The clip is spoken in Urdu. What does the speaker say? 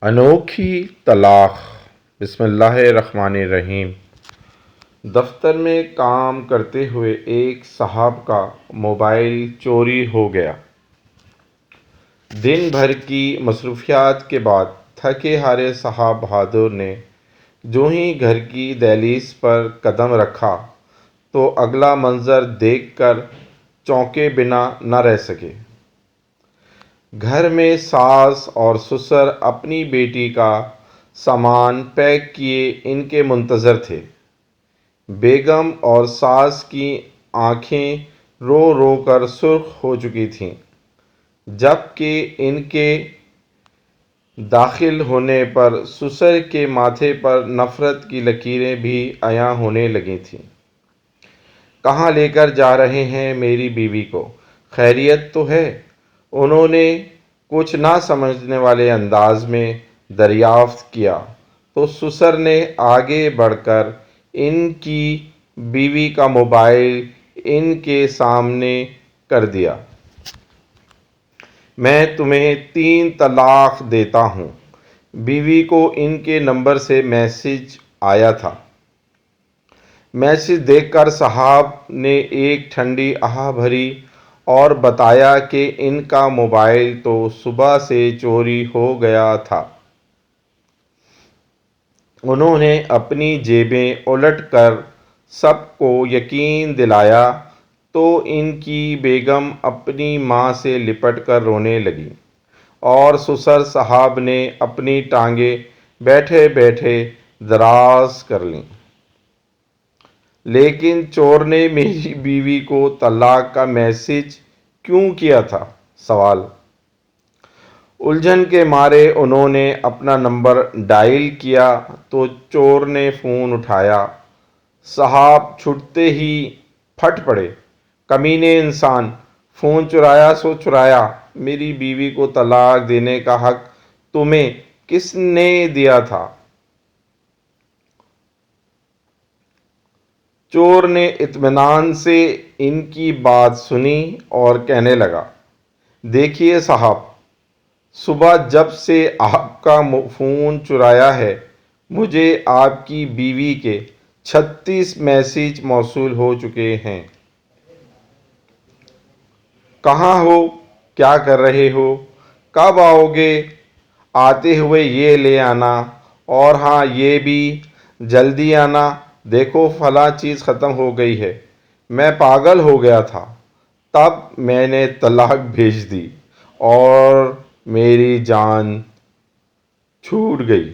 انوکھی طلاق۔ بسم اللہ الرحمن الرحیم۔ دفتر میں کام کرتے ہوئے ایک صاحب کا موبائل چوری ہو گیا۔ دن بھر کی مصروفیات کے بعد تھکے ہارے صاحب بہادر نے جو ہی گھر کی دہلیز پر قدم رکھا تو اگلا منظر دیکھ کر چونکے بنا نہ رہ سکے۔ گھر میں ساس اور سسر اپنی بیٹی کا سامان پیک کیے ان کے منتظر تھے۔ بیگم اور ساس کی آنکھیں رو رو کر سرخ ہو چکی تھیں، جبکہ ان کے داخل ہونے پر سسر کے ماتھے پر نفرت کی لکیریں بھی عیاں ہونے لگی تھیں۔ کہاں لے کر جا رہے ہیں میری بیوی کو؟ خیریت تو ہے؟ انہوں نے کچھ نہ سمجھنے والے انداز میں دریافت کیا تو سسر نے آگے بڑھ کر ان کی بیوی کا موبائل ان کے سامنے کر دیا۔ میں تمہیں 3 طلاق دیتا ہوں۔ بیوی کو ان کے نمبر سے میسج آیا تھا۔ میسج دیکھ کر صاحب نے ایک ٹھنڈی آہ بھری اور بتایا کہ ان کا موبائل تو صبح سے چوری ہو گیا تھا۔ انہوں نے اپنی جیبیں الٹ کر سب کو یقین دلایا تو ان کی بیگم اپنی ماں سے لپٹ کر رونے لگی اور سسر صاحب نے اپنی ٹانگیں بیٹھے بیٹھے دراز کر لیں۔ لیکن چور نے میری بیوی کو طلاق کا میسج کیوں کیا تھا؟ سوال۔ الجھن کے مارے انہوں نے اپنا نمبر ڈائل کیا تو چور نے فون اٹھایا۔ صاحب چھٹتے ہی پھٹ پڑے۔ کمینے انسان! فون چرایا سو چرایا۔ میری بیوی کو طلاق دینے کا حق تمہیں کس نے دیا تھا؟ چور نے اطمینان سے ان کی بات سنی اور کہنے لگا، دیکھیے صاحب، صبح جب سے آپ کا فون چرایا ہے مجھے آپ کی بیوی کے 36 میسج موصول ہو چکے ہیں۔ کہاں ہو؟ کیا کر رہے ہو؟ کب آؤ گے؟ آتے ہوئے یہ لے آنا، اور ہاں یہ بھی جلدی آنا، دیکھو فلاں چیز ختم ہو گئی ہے۔ میں پاگل ہو گیا تھا، تب میں نے طلاق بھیج دی اور میری جان چھوٹ گئی۔